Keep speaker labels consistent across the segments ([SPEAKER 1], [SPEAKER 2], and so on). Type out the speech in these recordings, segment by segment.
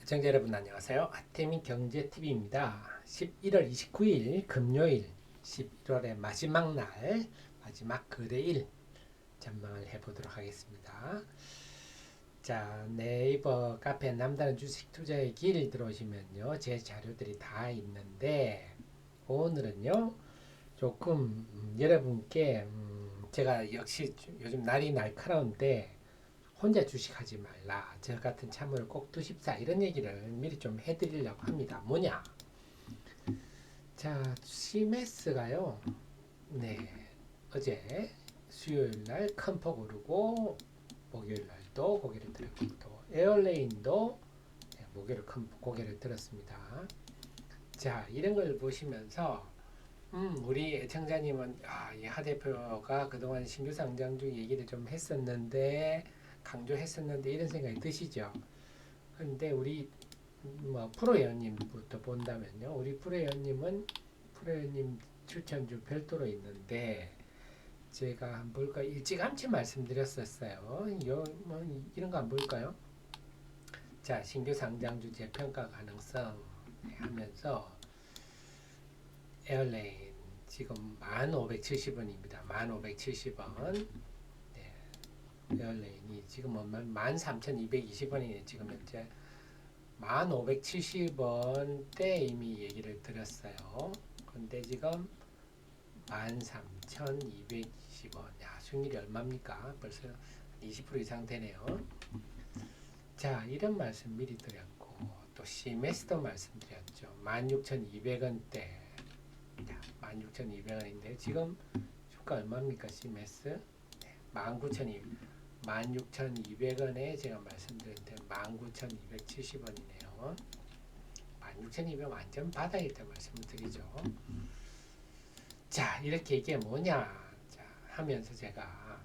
[SPEAKER 1] 시청자 여러분 안녕하세요. 아태미 경제TV입니다. 11월 29일 금요일 11월의 마지막 날 마지막 거래일 전망을 해보도록 하겠습니다. 자, 네이버 카페 남다른 주식 투자의 길 들어오시면요 제 자료들이 다 있는데 오늘은요 조금 여러분께 제가 역시 요즘 날이 날카로운데 혼자 주식하지 말라. 저 같은 참을 꼭 두십사. 이런 얘기를 미리 좀 해드리려고 합니다. 뭐냐? 자, CMS가요. 네, 어제 수요일 날 큰 폭 오르고 목요일 날도 고개를 들었고 또 에어레인도 목요일 큰 고개를 들었습니다. 자, 이런 걸 보시면서 우리 애청자님은 이 하 대표가 그동안 신규 상장주 얘기를 좀 했었는데 강조했었는데 이런 생각이 드시죠? 근데 우리 뭐 프로회원님부터 본다면요, 우리 프로회원님 추천주 별도로 있는데 제가 한번 볼까 일찌감치 말씀드렸었어요. 뭐 이런 거 한번 볼까요? 자, 신규 상장주 재평가 가능성 하면서 에어레인 지금 1570원입니다. 1570원. 네, 에어레인이 지금 13,220원이네. 지금 현재 1570원대 이미 얘기를 드렸어요. 근데 지금 13,220원. 야, 수익률이 얼마입니까? 벌써 20% 이상 되네요. 자, 이런 말씀 미리 드렸고 또 CMS도 말씀드렸죠. 16,200원대. 16,200원인데 지금 주가 얼마입니까? CMS 16,200원에 제가 말씀드렸는데 19,270원이네요. 16,200원 완전 바닥일 때 말씀을 드리죠. 자, 이렇게 이게 뭐냐 자, 하면서 제가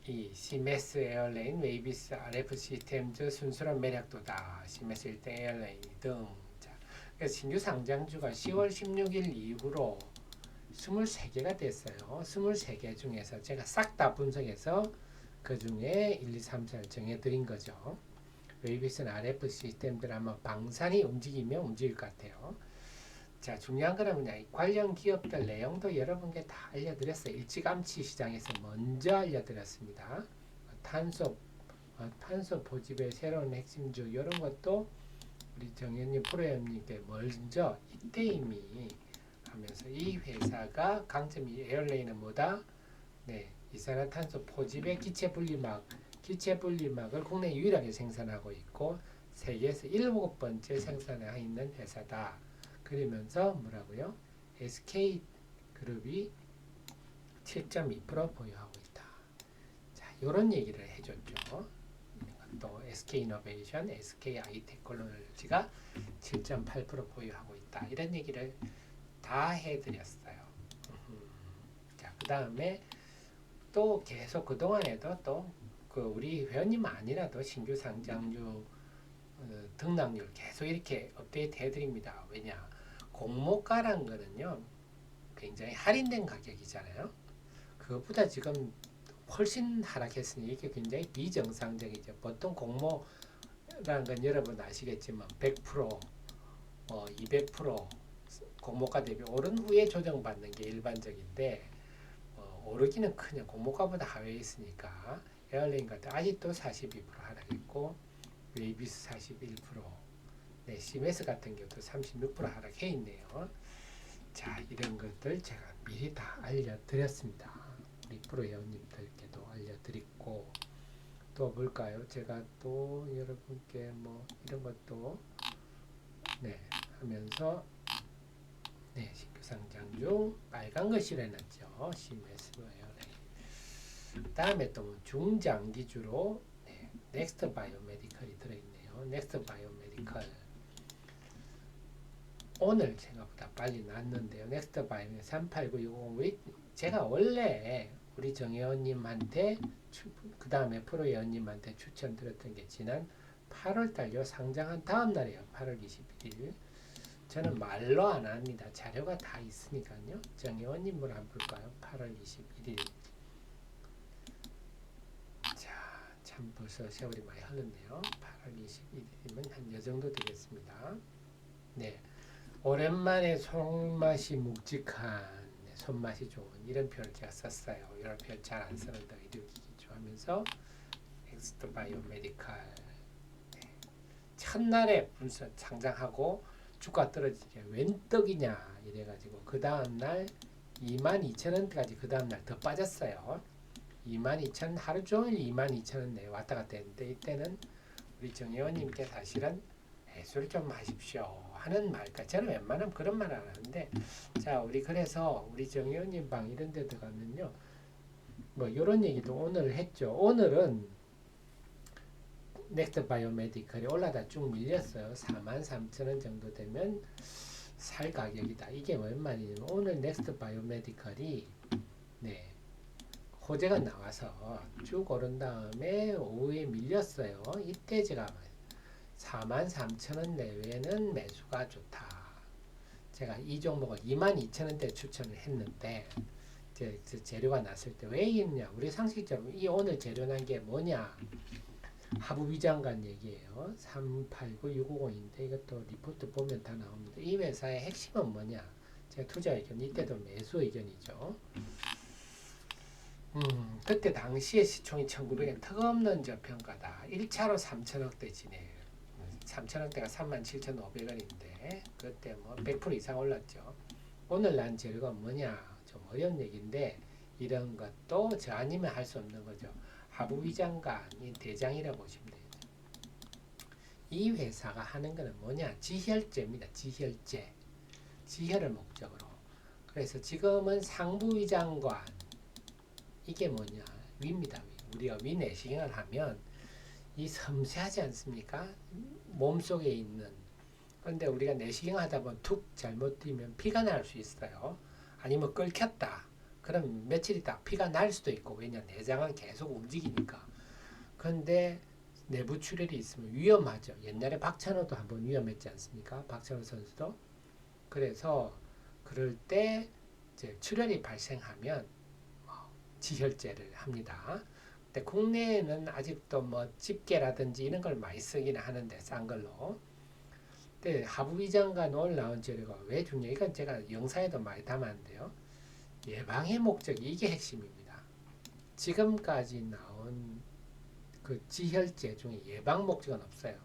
[SPEAKER 1] 이 CMS 에어레인, 웨이비스, RF 시스템즈 순수한 매력도다. CMS 1등 에어레인 2등. 자, 그래서 신규 상장주가 10월 16일 이후로 23개가 됐어요. 23개 중에서 제가 싹 다 분석해서 그 중에 1, 2, 3, 4를 정해드린 거죠. 웨이비스는 RF 시스템들 아마 방산이 움직이면 움직일 것 같아요. 자, 중요한 거는 뭐냐. 관련 기업들 내용도 여러분께 다 알려드렸어요. 일찌감치 시장에서 먼저 알려드렸습니다. 탄소 포집의 새로운 핵심주 이런 것도 우리 정현님 프로님께 먼저 이때 이미 하면서 이 회사가 강점이 에어레인은 뭐다? 네, 이산화탄소 포집의 기체 분리막을 국내 유일하게 생산하고 있고 세계에서 7번째 생산하고 있는 회사다. 그러면서 뭐라고요? SK그룹이 7.2% 보유하고 있다. 자, 이런 얘기를 해줬죠. 또 SK이노베이션, SKI테크놀로지가 7.8% 보유하고 있다. 이런 얘기를 다 해드렸어요. 자, 그 다음에 또 계속 그동안에도 또 그 우리 회원님 아니라도 신규 상장주 등락률 계속 이렇게 업데이트 해드립니다. 왜냐? 공모가란 거는요, 굉장히 할인된 가격이잖아요. 그것보다 지금 훨씬 하락했으니 이게 굉장히 비정상적이죠. 보통 공모라는 건 여러분 아시겠지만 100%, 200% 공모가 대비 오른 후에 조정받는 게 일반적인데 오르기는 그냥 공모가보다 하회에 있으니까 에어레인 같은 아직도 42% 하락했고 웨이비스 41%, 네, CMS 같은 경우도 36% 하락해 있네요. 자, 이런 것들 제가 미리 다 알려드렸습니다. 우리 프로 회원님들께도 알려드리고 또 뭘까요? 제가 또 여러분께 뭐 이런 것도 네 하면서 네, 신규 상장주 빨간 거 실어놨죠. CMS 에어레인. 다음에 또 중장기주로 네, 넥스트 바이오메디컬이 들어있네요. 넥스트 바이오메디컬 오늘 생각보다 빨리 났는데요. 넥스트 바이오메디컬 38960 제가 원래 우리 정혜원님한테 그 다음에 프로회원님한테 추천드렸던 게 지난 8월달요. 상장한 다음 날이에요. 8월 21일. 저는 말로 안 합니다. 자료가 다 있으니까요. 정혜원님을 한번 볼까요? 8월 21일. 자, 참 벌써 세월이 많이 흘렀네요. 8월 21이면 한 요 정도 되겠습니다. 네, 오랜만에 손맛이 묵직한, 네, 손맛이 좋은 이런 표현을 제가 썼어요. 이런 표현 잘 안 쓰는데 의료기기 좋아하면서 넥스트 바이오메디칼, 네, 첫날에 분석 상장하고 주가 떨어지게 웬 떡이냐 이래가지고 그 다음날 22,000원까지 그 다음날 더 빠졌어요. 22,000 하루 종일 22,000원 내에 왔다 갔다 했는데 이때는 우리 정의원님께 사실은 매수를 좀 하십시오 하는 말까지 저는 웬만하면 그런 말 안 하는데 자 우리 그래서 우리 정의원님 방 이런 데 들어가면요 뭐 이런 얘기도 오늘 했죠. 오늘은 넥스트 바이오메디컬이 올라다 쭉 밀렸어요. 43,000원 정도 되면 살 가격이다. 이게 뭔 말이냐면 오늘 넥스트 바이오메디컬이 네, 호재가 나와서 쭉 오른 다음에 오후에 밀렸어요. 이때 제가 43,000원 내외는 매수가 좋다. 제가 이 종목을 22,000원대 추천을 했는데 재료가 났을 때 왜 있냐? 우리 상식적으로 이 오늘 재료 난 게 뭐냐? 하부 위장관 얘기예요. 389650인데 이것도 리포트 보면 다 나옵니다. 이 회사의 핵심은 뭐냐? 제가 투자 의견 이때도 매수 의견이죠. 그때 당시에 시총이 1900엔 턱없는 저평가다. 1차로 3천억대 지내요. 3천억대가 37,500원인데 그때 뭐 100% 이상 올랐죠. 오늘 난 재료가 뭐냐? 좀 어려운 얘기인데 이런 것도 저 아니면 할 수 없는 거죠. 하부 위장관이 대장이라 보시면 돼요. 이 회사가 하는 거는 뭐냐? 지혈제입니다. 지혈제. 지혈을 목적으로. 그래서 지금은 상부 위장관 이게 뭐냐? 위입니다. 위. 우리가 위 내시경을 하면 이 섬세하지 않습니까? 몸속에 있는. 그런데 우리가 내시경 하다 보면 툭 잘못 뛰면 피가 날 수 있어요. 아니면 끓였다. 그럼 며칠 있다 피가 날 수도 있고 왜냐 내장은 계속 움직이니까. 그런데 내부 출혈이 있으면 위험하죠. 옛날에 박찬호도 한번 위험했지 않습니까? 박찬호 선수도. 그래서 그럴 때 이제 출혈이 발생하면 지혈제를 합니다. 근데 국내에는 아직도 뭐 집게라든지 이런 걸 많이 쓰기는 하는데 싼 걸로. 근데 하부 위장관 오늘 나온 재료가 왜 중요해? 이건 제가 영상에도 많이 담았는데요. 예방의 목적이 이게 핵심입니다. 지금까지 나온 그 지혈제 중에 예방 목적은 없어요.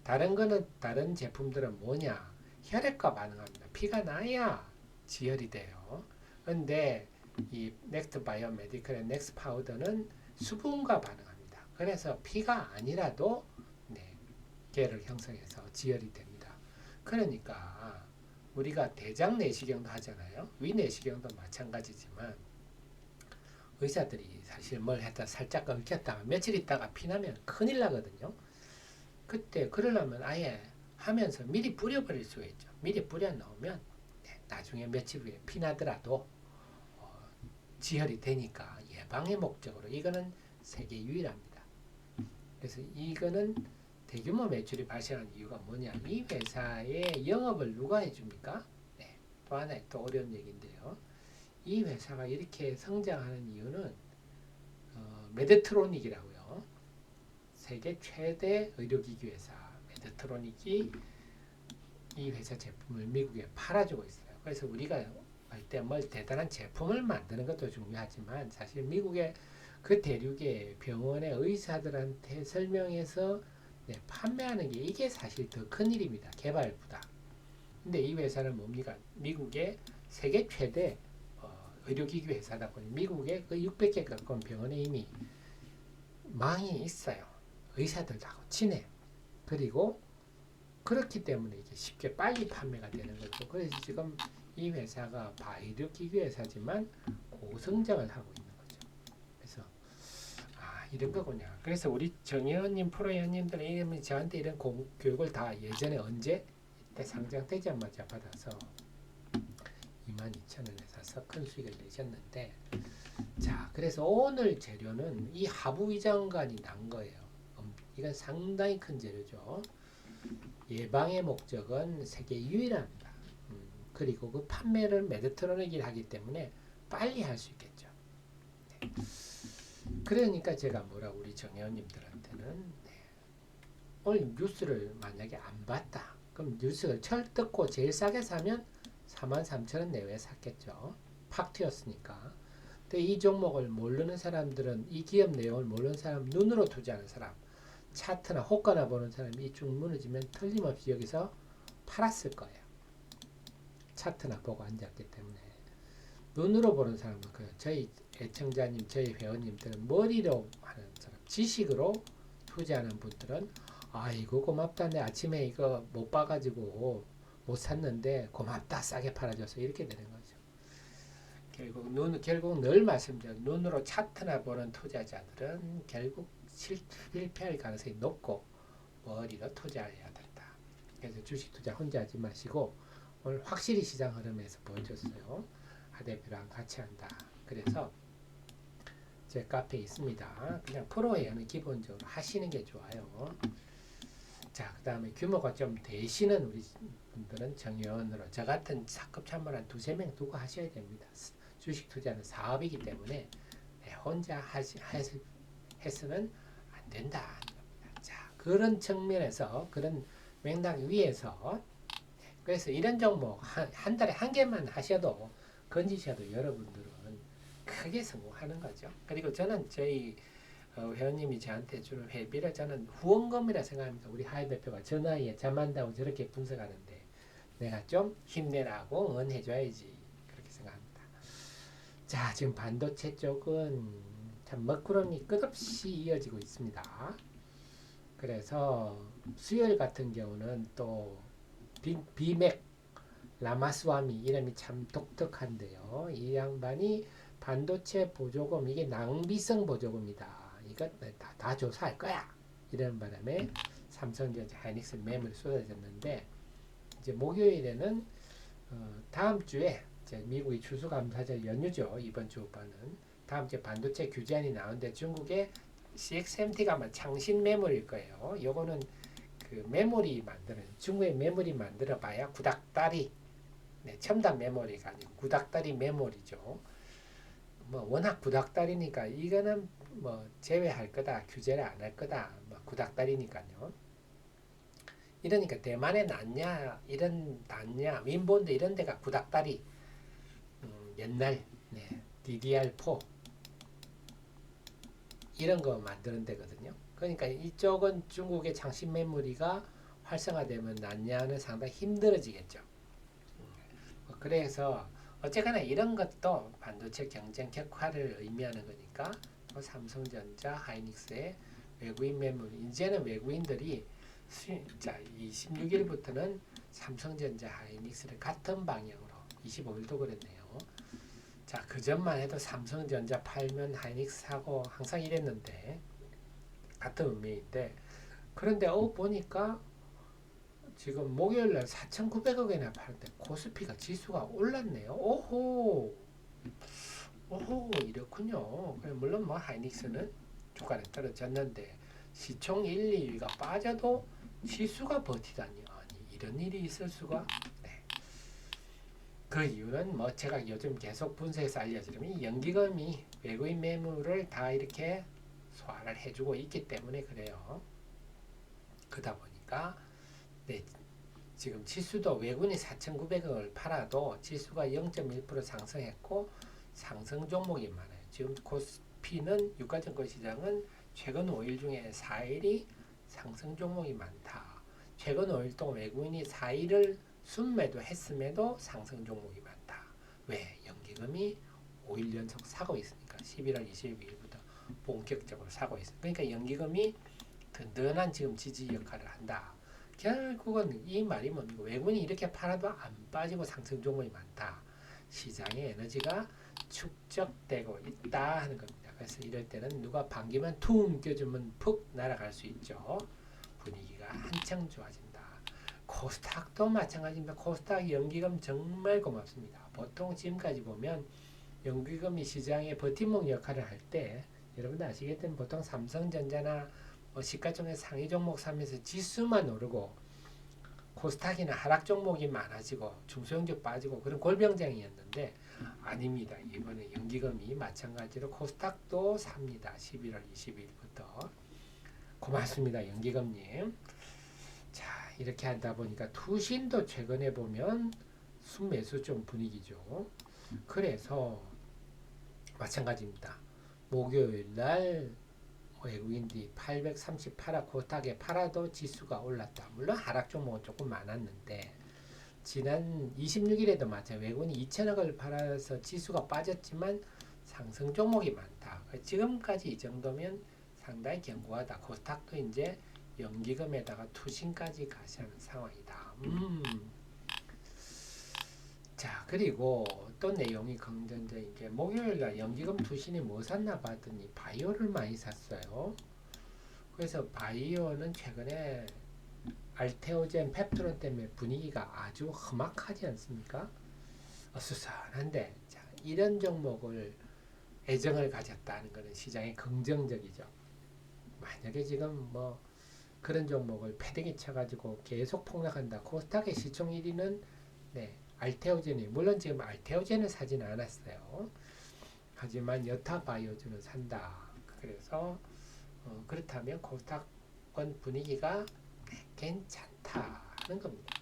[SPEAKER 1] 다른 제품들은 뭐냐? 혈액과 반응합니다. 피가 나야 지혈이 돼요. 그런데 이 넥스트 바이오메디컬의 넥스 파우더는 수분과 반응합니다. 그래서 피가 아니라도 네, 개를 형성해서 지혈이 됩니다. 그러니까 우리가 대장 내시경도 하잖아요. 위 내시경도 마찬가지지만 의사들이 사실 뭘 했다 살짝 얽혔다가 며칠 있다가 피나면 큰일 나거든요. 그때 그러려면 아예 하면서 미리 뿌려버릴 수가 있죠. 미리 뿌려 놓으면 네, 나중에 며칠 후에 피나더라도 지혈이 되니까 예방의 목적으로 이거는 세계 유일합니다. 그래서 이거는 대규모 매출이 발생한 이유가 뭐냐? 이 회사의 영업을 누가 해줍니까? 네, 또 하나의 또 어려운 얘기인데요. 이 회사가 이렇게 성장하는 이유는 메드트로닉이라고요. 세계 최대 의료기기 회사 메드트로닉이 이 회사 제품을 미국에 팔아주고 있어요. 그래서 우리가 할 때 뭘 대단한 제품을 만드는 것도 중요하지만 사실 미국의 그 대륙의 병원의 의사들한테 설명해서 네, 판매하는 게 이게 사실 더 큰 일입니다. 개발보다. 근데 이 회사는 뭡니까? 미국의 세계 최대 의료기기 회사다 보니 미국의 그 600개 가까운 병원에 이미 망이 있어요. 의사들하고 친해. 그리고 그렇기 때문에 이게 쉽게 빨리 판매가 되는 거죠. 그래서 지금 이 회사가 바이오기기 회사지만 고성장을 하고 있는 거죠. 그래서 이런 거구나. 그래서 우리 정의원님 프로위원님들은 이러면 저한테 이런 교육을 다 예전에 언제 이때 상장되자마자 받아서 22,000원에 사서 큰 수익을 내셨는데 자 그래서 오늘 재료는 이 하부 위장관이 난 거예요. 이건 상당히 큰 재료죠. 예방의 목적은 세계 유일합니다. 그리고 그 판매를 메드트로닉이 하기 때문에 빨리 할 수 있겠죠. 네. 그러니까 제가 우리 정혜원님들한테는 네. 오늘 뉴스를 만약에 안 봤다. 그럼 뉴스를 듣고 제일 싸게 사면 43,000원 내외에 샀겠죠. 팍 튀었으니까. 근데 이 종목을 모르는 사람들은, 이 기업 내용을 모르는 사람, 눈으로 투자하는 사람, 차트나 호가나 보는 사람이 이쪽 무너지면 틀림없이 여기서 팔았을 거예요. 차트나 보고 앉았기 때문에. 눈으로 보는 사람은 저희 애청자님, 저희 회원님들은 머리로 하는 사람, 지식으로 투자하는 분들은 아이고 고맙다, 내 아침에 이거 못 봐가지고 못 샀는데 고맙다, 싸게 팔아줘서, 이렇게 되는 거죠. 결국 늘 말씀드려, 눈으로 차트나 보는 투자자들은 결국 실패할 가능성이 높고 머리로 투자해야 된다. 그래서 주식 투자 혼자 하지 마시고 오늘 확실히 시장 흐름에서 보여줬어요. 하대표랑 같이 한다. 그래서 제 카페에 있습니다. 그냥 프로회원은 기본적으로 하시는 게 좋아요. 자, 그 다음에 규모가 좀 되시는 우리 분들은 정회원으로, 저 같은 사급 참모를 한 2-3명 두고 하셔야 됩니다. 주식 투자는 사업이기 때문에 혼자 해서는 안 된다. 자, 그런 측면에서, 그런 맥락 위에서, 그래서 이런 종목 한 달에 한 개만 하셔도, 건지셔도 여러분들은 크게 성공하는 거죠. 그리고 저는 저희 회원님이 저한테 주는 회비를 저는 후원금이라 생각합니다. 우리 하이 대표가 저 나이에 잠안다고 저렇게 분석하는데 내가 좀 힘내라고 응원해줘야지, 그렇게 생각합니다. 자, 지금 반도체 쪽은 참 먹구름이 끝없이 이어지고 있습니다. 그래서 수요일 같은 경우는 또 비맥 라마스와미, 이름이 참 독특한데요. 이 양반이 반도체 보조금, 이게 낭비성 보조금이다, 이거 다 조사할 거야, 이런 바람에 삼성전자, 하이닉스 매물이 쏟아졌는데, 이제 목요일에는 다음 주에 미국이 추수감사절 연휴죠. 이번 주는 다음 주에 반도체 규제안이 나오는데 중국의 CXMT가 아마 창신 매물일 거예요. 요거는 그 메모리 만드는, 중국의 메모리 만들어 봐야 구닥다리, 첨단 메모리가 아니고 구닥다리 메모리죠. 뭐 워낙 구닥다리니까 이거는 뭐 제외할 거다, 규제를 안 할 거다, 뭐 구닥다리니까요. 이러니까 대만에 났냐, 윈본드 이런 데가 구닥다리, 옛날 DDR4 이런 거 만드는 데거든요. 그러니까 이쪽은 중국의 창신 메모리가 활성화되면 난야는 상당히 힘들어지겠죠. 그래서 어쨌거나 이런 것도 반도체 경쟁 격화를 의미하는 거니까 삼성전자, 하이닉스의 외국인 매물, 이제는 외국인들이 이 16일부터는 삼성전자, 하이닉스를 같은 방향으로, 25일도 그랬네요. 자, 그 전만 해도 삼성전자 팔면 하이닉스 사고 항상 이랬는데 같은 의미인데, 그런데 보니까 지금 목요일날 4,900억이나 파는데 코스피가 지수가 올랐네요. 오호 이렇군요. 물론 뭐 하이닉스는 주가는 떨어졌는데 시총 1, 2위가 빠져도 지수가 버티다니, 아니 이런 일이 있을 수가. 그 이유는 뭐 제가 요즘 계속 분석해서 알려드리면 연기금이 외국인 매물을 다 이렇게 소화를 해주고 있기 때문에 그래요. 그러다 보니까 지금 지수도 외국인이 4,900억을 팔아도 지수가 0.1% 상승했고 상승 종목이 많아요. 지금 코스피는 유가증권 시장은 최근 5일 중에 4일이 상승 종목이 많다. 최근 5일 동안 외국인이 4일을 순매도 했음에도 상승 종목이 많다. 왜? 연기금이 5일 연속 사고 있으니까. 11월 22일부터 본격적으로 사고 있습니다. 그러니까 연기금이 든든한 지금 지지 역할을 한다. 결국은 이 말이 뭡니까? 외국인이 이렇게 팔아도 안 빠지고 상승 종목이 많다. 시장의 에너지가 축적되고 있다 하는 겁니다. 그래서 이럴 때는 누가 반기만 퉁 껴주면 푹 날아갈 수 있죠. 분위기가 한층 좋아진다. 코스닥도 마찬가지입니다. 코스닥 연기금 정말 고맙습니다. 보통 지금까지 보면 연기금이 시장의 버팀목 역할을 할 때 여러분들 아시겠지만 보통 삼성전자나 시가총액 상위 종목 사면서 지수만 오르고 코스닥이나 하락 종목이 많아지고 중소형주 빠지고 그런 골병장이었는데 아닙니다. 이번에 연기금이 마찬가지로 코스닥도 삽니다. 11월 20일부터. 고맙습니다. 연기금님. 이렇게 하다 보니까 투신도 최근에 보면 순매수 좀 분위기죠. 그래서 마찬가지입니다. 목요일 날 외국인들이 838화 코스닥에 팔아도 지수가 올랐다. 물론 하락 종목은 조금 많았는데 지난 26일에도 마찬가지 외국인이 2천억을 팔아서 지수가 빠졌지만 상승 종목이 많다. 지금까지 이 정도면 상당히 견고하다. 코스닥도 이제 연기금에다가 투신까지 가시하는 상황이다. 자, 그리고 또 내용이 긍정적인 게 목요일날 연기금 투신이 뭐 샀나 봤더니 바이오를 많이 샀어요. 그래서 바이오는 최근에 알테오젠, 펩트론 때문에 분위기가 아주 험악하지 않습니까? 어수선한데 자, 이런 종목을 애정을 가졌다는 것은 시장에 긍정적이죠. 만약에 지금 뭐 그런 종목을 패대기 쳐가지고 계속 폭락한다. 코스닥의 시총 1위는 네, 알테오젠이 물론 지금 알테오젠을 사지는 않았어요. 하지만 여타바이오주는 산다. 그래서 그렇다면 코스닥권 분위기가 괜찮다는 겁니다.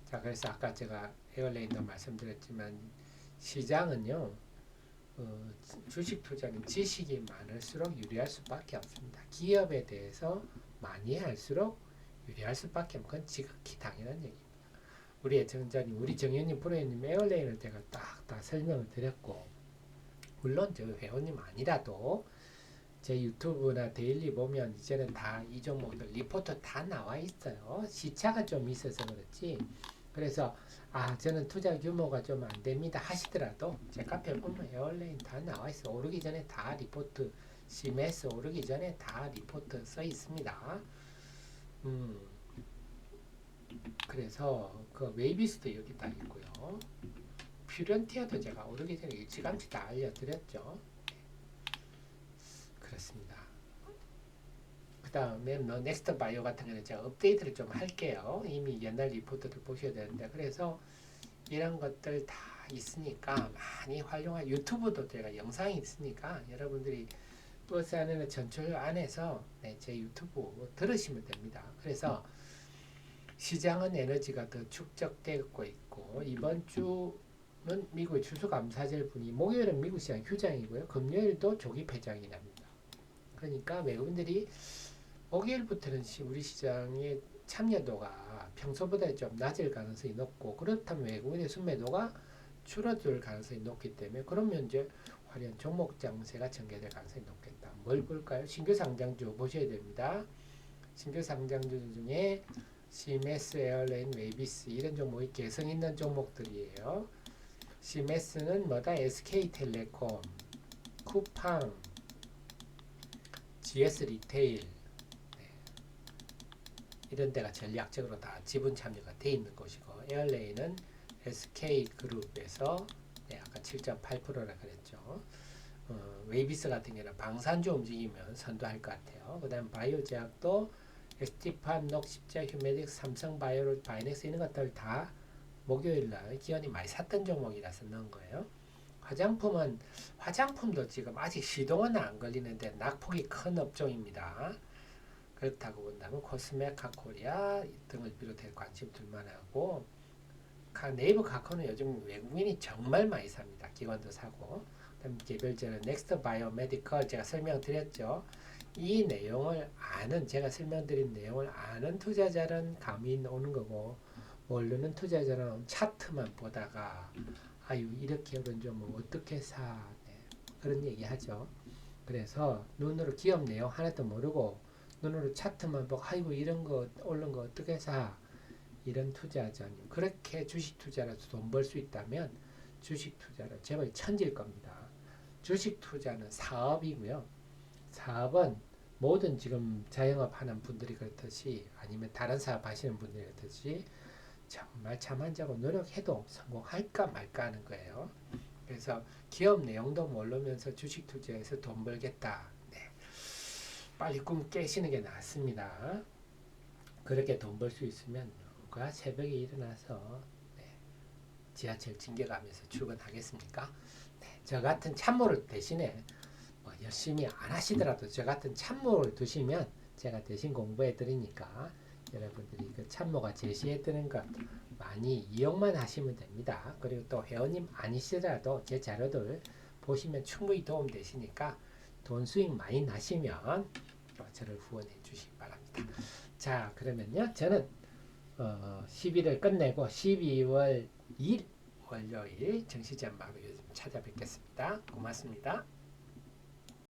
[SPEAKER 1] 자, 그래서 아까 제가 에어레인도 말씀드렸지만 시장은요, 주식 투자는 지식이 많을수록 유리할 수밖에 없습니다. 기업에 대해서 많이 할수록 유리할 수밖에 없는 건 지극히 당연한 얘기입니다. 우리 정현님 프로님 에어레인을 제가 딱 설명을 드렸고, 물론 저 회원님 아니라도 제 유튜브나 데일리 보면 이제는 다 이 종목들 리포트 다 나와 있어요. 시차가 좀 있어서 그렇지. 그래서 저는 투자 규모가 좀 안 됩니다 하시더라도 제 카페 보면 에어레인 다 나와 있어. 오르기 전에 다 리포트, CMS 오르기 전에 다 리포트 써 있습니다. 그래서 그 웨이비스도 여기 다 있고요. 퓨런티어도 제가 오르기 전에 일찌감치 다 알려드렸죠. 그렇습니다. 그 다음에 넥스트 바이오 같은 경우는 제가 업데이트를 좀 할게요. 이미 옛날 리포트를 보셔야 되는데 그래서 이런 것들 다 있으니까 많이 활용할 유튜브도 제가 영상이 있으니까 여러분들이 버스 안에는 전철 안에서 제 유튜브 들으시면 됩니다. 그래서 시장은 에너지가 더 축적되고 있고 이번 주는 미국의 추수감사절 분위 목요일은 미국 시장 휴장이고요. 금요일도 조기 폐장이 납니다. 그러니까 외국인들이 목요일부터는 우리 시장의 참여도가 평소보다 좀 낮을 가능성이 높고 그렇다면 외국인의 순매도가 줄어들 가능성이 높기 때문에 그러면 이제 화려한 종목 장세가 전개될 가능성이 높겠다. 뭘 볼까요? 신규 상장주 보셔야 됩니다. 신규 상장주 중에 CMS, 에어레인, 웨이비스 이런 종목이 개성 있는 종목들이에요. CMS는 뭐다? SK텔레콤, 쿠팡, GS 리테일 이런 데가 전략적으로 다 지분 참여가 돼 있는 곳이고 에어레인은 SK그룹에서 아까 7.8%라 그랬죠. 웨이비스 같은 경우는 방산주 움직이면 선도할 것 같아요. 그 다음 바이오제약도 ST팜, 녹십자, 휴메딕, 삼성바이오, 바이넥스 이런 것들 다 목요일날 기관이 많이 샀던 종목이라서 넣은 거예요. 화장품도 지금 아직 시동은 안 걸리는데 낙폭이 큰 업종입니다. 그렇다고 본다면 코스메카 코리아 등을 비롯해 관심 둘만하고 네이버 카카오는 요즘 외국인이 정말 많이 삽니다. 기관도 사고 그다음 개별적으로 넥스트 바이오 메디컬 제가 설명드렸죠. 이 내용을 아는 제가 설명드린 내용을 아는 투자자는 감이 오는 거고 모르는 투자자는 차트만 보다가 이렇게 오른 종목 어떻게 사 그런 얘기 하죠. 그래서 눈으로 기업 내용 하나도 모르고 눈으로 차트만 보고 이런 거 오른 거 어떻게 사 이런 투자자님 그렇게 주식 투자라도 돈 벌 수 있다면 주식 투자는 제발 천질 겁니다. 주식 투자는 사업이고요. 사업은 모든 지금 자영업 하는 분들이 그렇듯이 아니면 다른 사업 하시는 분들이 그렇듯이 정말 잠 안 자고 노력해도 성공할까 말까 하는 거예요. 그래서 기업 내용도 모르면서 주식 투자해서 돈 벌겠다. 빨리 꿈 깨시는 게 낫습니다. 그렇게 돈 벌 수 있으면 누가 새벽에 일어나서 지하철 징겨가면서 출근하겠습니까? 저 같은 참모를 대신에 열심히 안 하시더라도 저 같은 참모를 두시면 제가 대신 공부해 드리니까 여러분들이 그 참모가 제시해드는 것 많이 이용만 하시면 됩니다. 그리고 또 회원님 아니시더라도 제 자료들 보시면 충분히 도움 되시니까 돈 수익 많이 나시면 저를 후원해 주시기 바랍니다. 자, 그러면요, 저는 11월 끝내고 12월 2일 월요일 정시전방으로 찾아뵙겠습니다. 고맙습니다.